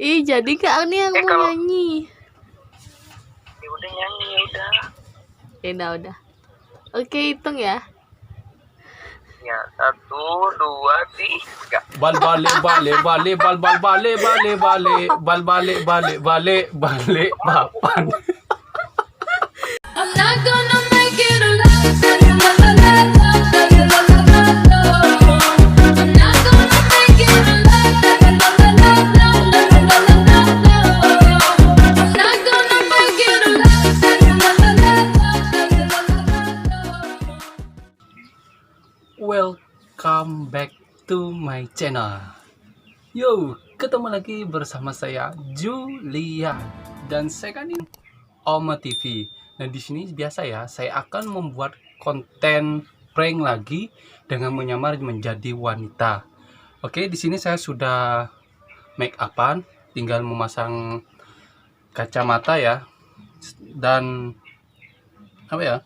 Ih, jadi Kak ini yang mau kalau nyanyi. ya udah nyanyi ya udah. Ya udah. Oke, hitung ya. Ya 1, 2, 3. Bal balik balik balik bal bal balik balik balik bal balik balik balik balik papan. I'm not gonna make it alive. I'm not gonna make it alive. I'm not gonna make it alive. Welcome back to my channel. Yo, ketemu lagi bersama saya Julia dan saya kan ini Oma TV. Nah, di sini biasa ya, saya akan membuat konten prank lagi dengan menyamar menjadi wanita. Oke, di sini saya sudah make upan, tinggal memasang kacamata ya. Dan apa ya?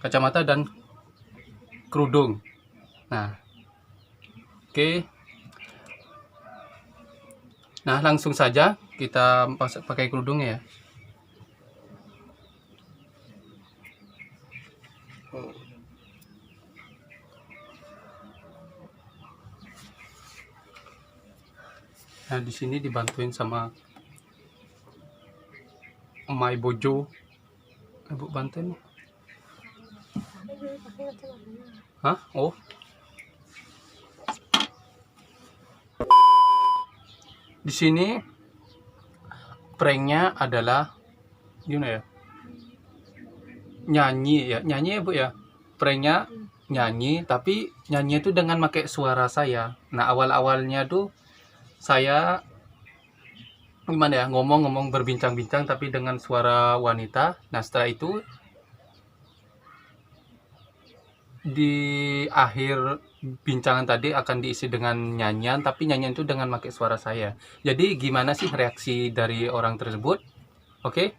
Kacamata dan kerudung. Nah, oke. Nah, langsung saja kita pakai kerudungnya ya. Nah, di sini dibantuin sama Mai Bojo. Ibu bantuin. Hah? Oh. Di sini pranknya adalah gimana ya? Nyanyi ya, nyanyi ya Bu ya. Pranknya nyanyi, tapi nyanyi itu dengan pakai suara saya. Nah, awal-awalnya tuh saya gimana ya, ngomong-ngomong berbincang-bincang tapi dengan suara wanita. Nah, setelah itu di akhir bincangan tadi akan diisi dengan nyanyian, tapi nyanyian itu dengan pakai suara saya. Jadi gimana sih reaksi dari orang tersebut? Oke,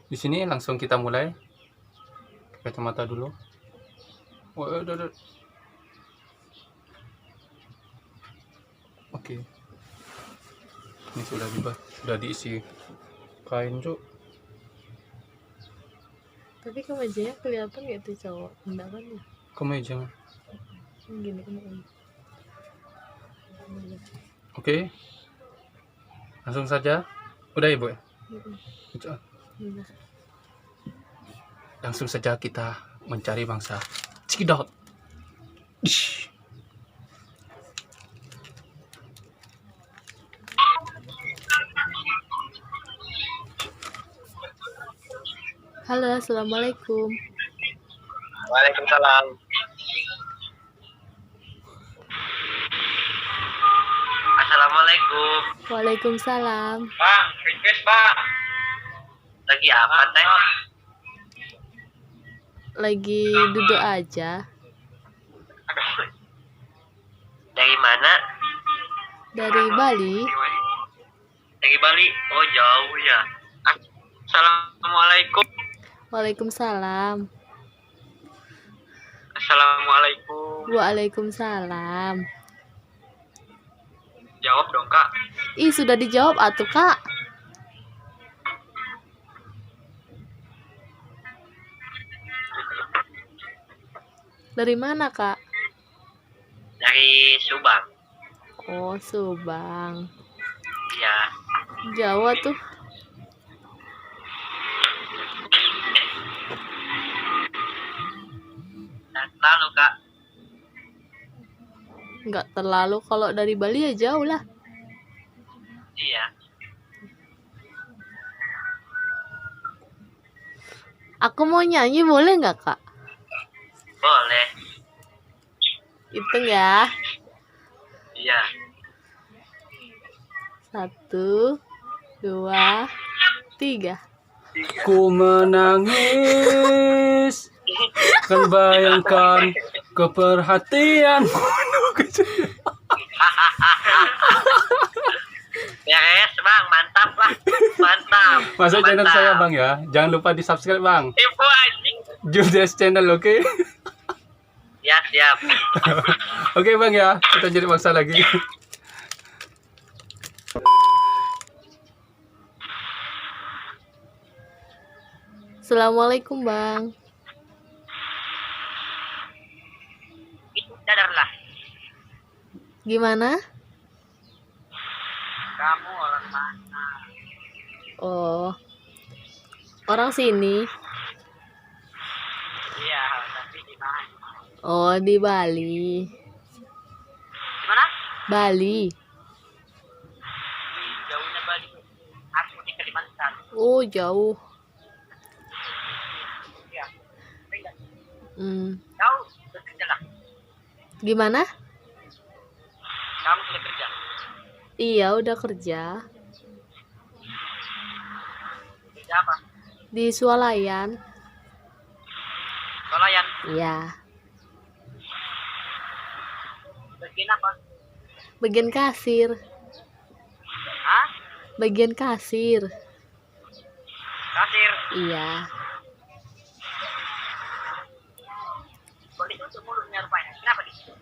di sini langsung kita mulai. Kacamata dulu. Oke, ini sudah diisi kain Cuk. Tapi kemejanya kelihatan gak tuh cowok? Enggak kan ya? Kemeja. Gini kan. Oke, langsung saja. Udah ya Bu? Udah. Langsung saja kita mencari bangsa Cikidot. Ish. Halo, assalamualaikum. Waalaikumsalam. Assalamualaikum. Waalaikumsalam. Bang, request bang. Lagi apa teh? Lagi duduk aja. Dari mana? Dari Bali. Dari Bali. Oh jauh ya. Assalamualaikum. Waalaikumsalam. Assalamualaikum. Waalaikumsalam. Jawab dong kak. Ih, sudah dijawab atuh Kak. Dari mana Kak? Dari Subang. Oh, Subang. Ya. Jawa tuh. Lalu kak. Nggak terlalu, kalau dari Bali ya jauh lah. Iya. Aku mau nyanyi, boleh nggak Kak? Boleh. Hitung ya. Iya. 1, 2, 3. Ku menangis, kan bayangkan keperhatian. Beres bang, mantap lah. Mantap. Masuk channel Mantap. saya Bang ya. Jangan lupa di subscribe Bang. Info anjing. Julia's channel, oke? Ya siap. Oke Bang ya, kita jadi bangsa lagi. Assalamualaikum Bang. Sadarlah. Gimana? Kamu orang mana? Oh, orang sini. Iya, tapi di mana? Oh, di Bali. Di mana? Bali. Jauhnya Bali. Aku di Kalimantan. Oh, jauh. Iya. Enggak. Hmm. Kau sudah kerja lah. Gimana? Kamu sudah kerja. Iya, udah kerja Kerja apa? di swalayan. Pelayan. Iya. Bagian apa? Bagian kasir. Hah? Bagian kasir. Kasir. Iya. Kok ditutup mulutnya rupanya? Kenapa ditutup?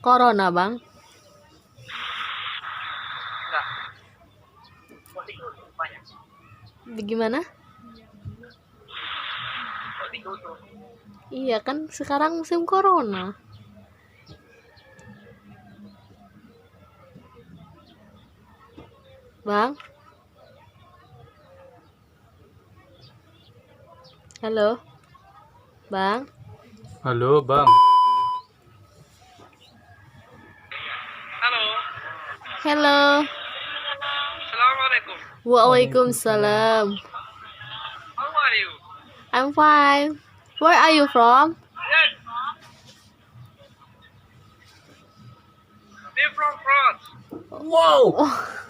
Corona, Bang. Enggak. Kok ditutup rupanya? Gimana? Kok ditutup? Iya kan sekarang musim corona. Bang. Halo. Bang. Halo Bang. Halo. Hello. Assalamualaikum. Waalaikumsalam. How are you? I'm fine. Where are you from? Yes. We're from France. Wow,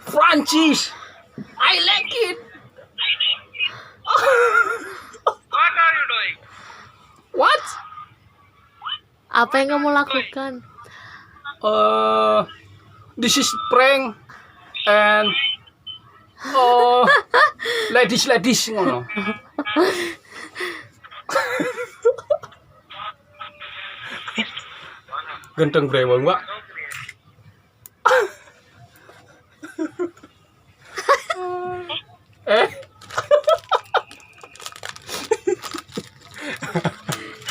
Francis. I like it. What are you doing? What? Apa yang kamu lakukan? This is prank and ladies ngono. Genteng brewang, Mbak.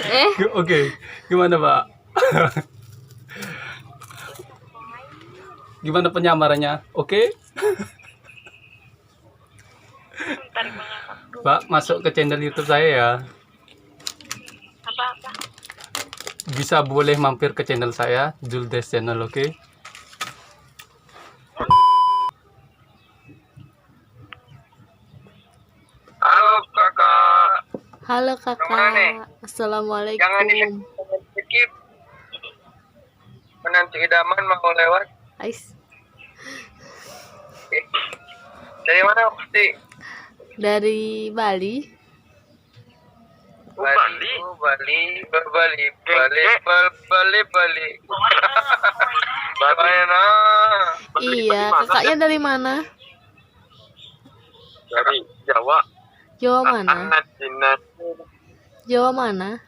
Eh? Oke, gimana, Pak? Gimana penyamarannya? Oke? Pak, masuk ke channel YouTube saya ya. Apa-apa? Bisa boleh mampir ke channel saya, Juldes Channel, oke? Halo kakak. Halo Kemana nih? kakak. Assalamualaikum. Jangan di-skip. Menanti idaman mau lewat. Ais. Dari mana pasti? Dari Bali. Bali. Bali. Mana? Iya, kakaknya dari mana? Dari Jawa. Jawa mana? Cina. Jawa mana?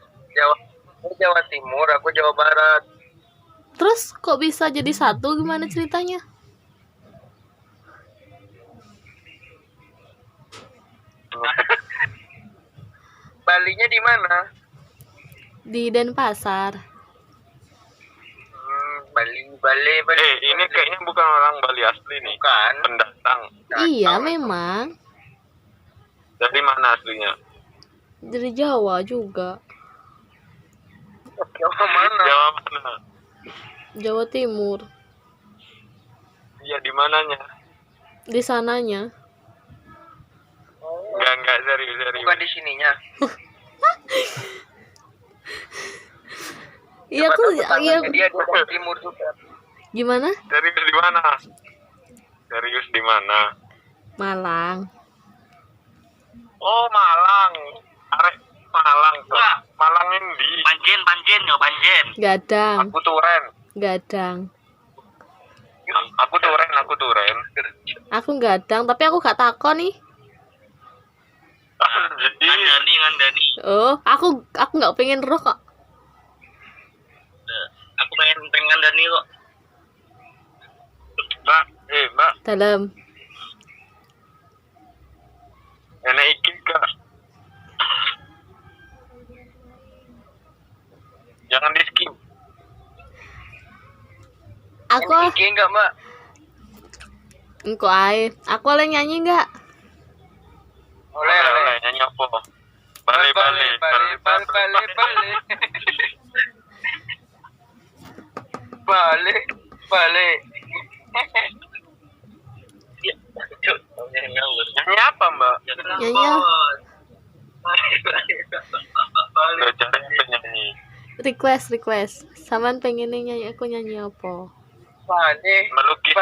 Jawa Timur, aku Jawa Barat. Terus kok bisa jadi satu? Gimana ceritanya? Balinya di mana? Di Denpasar. Bali. Ini kayaknya bukan orang Bali asli nih. Bukan. Pendatang. Iya, memang. Dari mana aslinya? Dari Jawa juga. Jawa mana? Jawa mana? Jawa Timur. Iya, di mananya? Di sananya. Enggak serius. Bukan di sininya. Iya, aku iya. Dia dari timur juga. Gimana? Serius di mana? Serius di mana? Malang. Oh, Malang. Arek Malang tuh. Malang endi? Panjen. Gadang. Aku Turen. Gadang. Aku Turen. Aku gadang, tapi aku gak takon nih. Ngandani. Oh, aku nggak pengen roh kok. Aku pengen ngandani kok. Mbak. Dalam. Enak iki Kak. Jangan di skip. Aku IG enggak, Mbak? engko ae. Aku boleh nyanyi enggak? Oleh. Oleh nyanyi apa? Bale. Bale. Bale. Nyanyi apa, Mbak? Nyanyi. Udah cari penyanyi. Request. Saman pengen nyanyi aku nyanyi apa? Bale. Melukis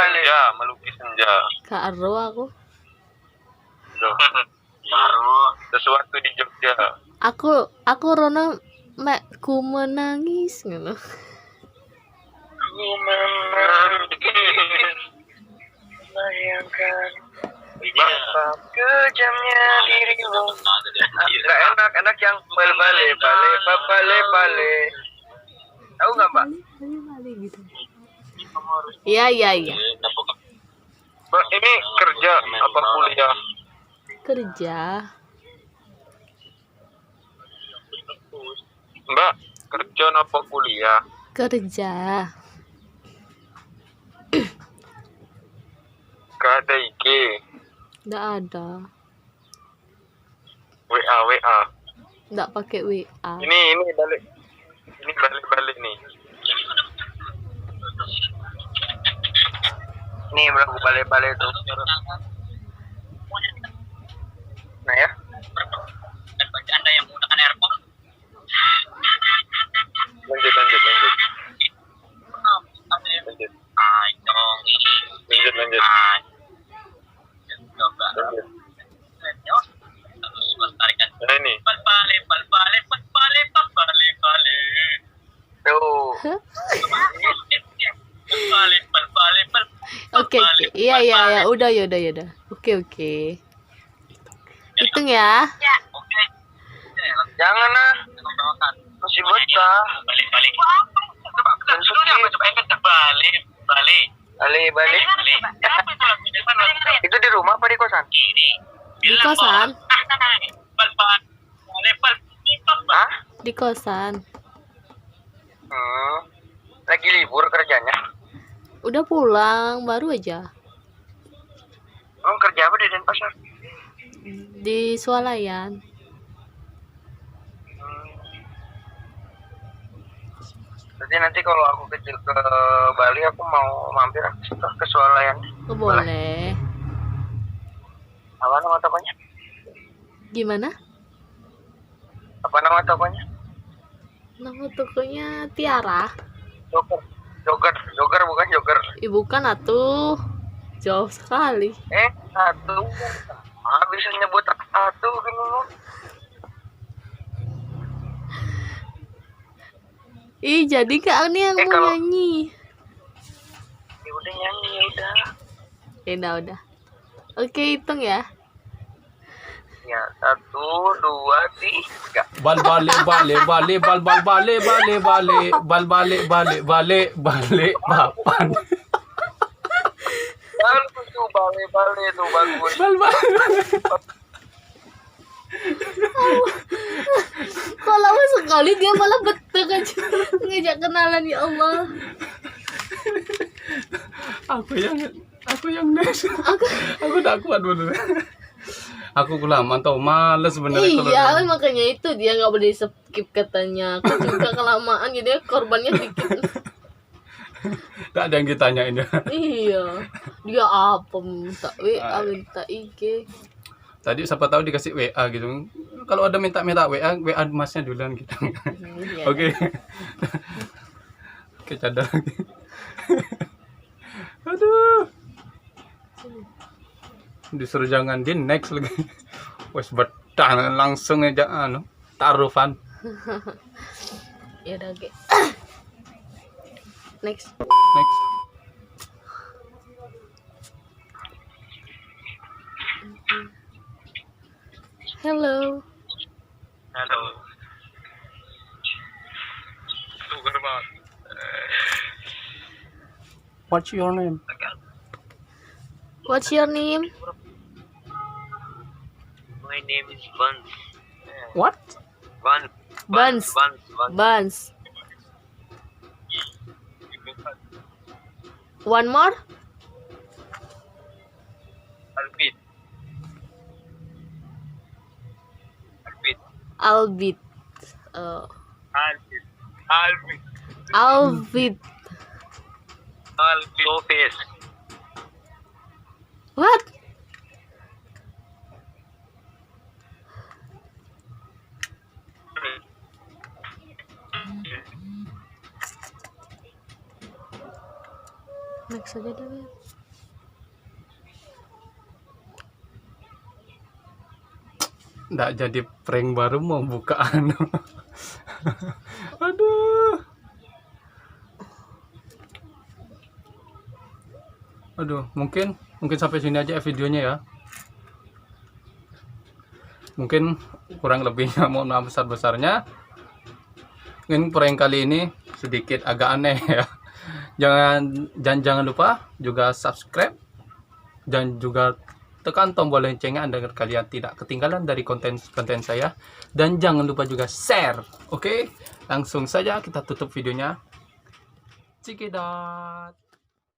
senja. Karo aku. Loh. Baru sesuatu di Jogja. Aku rono mek ku menangis ngono. Ku menangis. Bayangkan betapa kejamnya dirimu. Enggak enak yang bale. Tahu nggak, Mbak? Gitu. Iya. Mbak, ini kerja apa kuliah? Kerja. Mbak, kerja apa kuliah? Kerja. Gak ada IG, Nggak ada. WA. Nggak pakai WA. Ini balik. Ini balik nih. Nih, berlaku bale tuh. Nah ya. Anda yang menggunakan airport. Lanjut. Nah ini. Tuh. Oke. Iya. Udah. Oke. Hitung ya. Jangan ah. Masih bocah. Balik. Itu di rumah apa di kosan? Di kosan. Hah? Di kosan. Lagi libur kerjanya. Udah pulang baru aja. Kerja apa di Denpasar? Di Swalayan. Jadi nanti kalau aku kecil ke Bali, aku mau mampir ke Swalayan. Oh, boleh. Apa nama tokonya? Gimana? Apa nama tokonya? Nama tokonya Tiara. Jogger bukan jogger. Bukan atuh. Jauh sekali. Satu. Bisa nyebut satu gitu. Jadi Kak ini yang mau nyanyi. Ya udah nyanyi udah. Udah. Oke, hitung ya. Ya, 1, 2, 3. Bal balik papan. Bagus tuh bale tuh bagus. Kok lama sekali dia malah betek aja ngejak kenalan, ya Allah. Aku yang next. Aku tak kuat bener. Aku lama tau males sebenarnya. Iya, makanya itu dia nggak boleh skip katanya. Aku juga kelamaan jadi korbannya dikit. Tak ada yang ditanyain ya. Iya, dia apa minta WA, minta IG. Tadi siapa tahu dikasih WA gitu. Kalau ada minta WA masnya duluan gitu. Iya. Oke. Oke, cadar lagi. Aduh. Disuruh jangan di next lagi. Wes betah langsung aja taruhan. Ya udah, oke. Next. Hello. Sugar banget. What's your name? What's your name? My name is Buns. What? Buns. One more. Albit. Albit. Oh. Albit. Albit. Albit. Office. What? Next aja deh. Beb. Nggak jadi prank baru mau buka anu. Aduh. Aduh, mungkin sampai sini aja videonya ya. Mungkin kurang lebihnya mohon maaf besar-besarnya. Mungkin prank kali ini sedikit agak aneh ya. Jangan lupa juga subscribe dan juga tekan tombol loncengnya agar kalian tidak ketinggalan dari konten saya, dan jangan lupa juga share. Oke, langsung saja kita tutup videonya. Cikidot.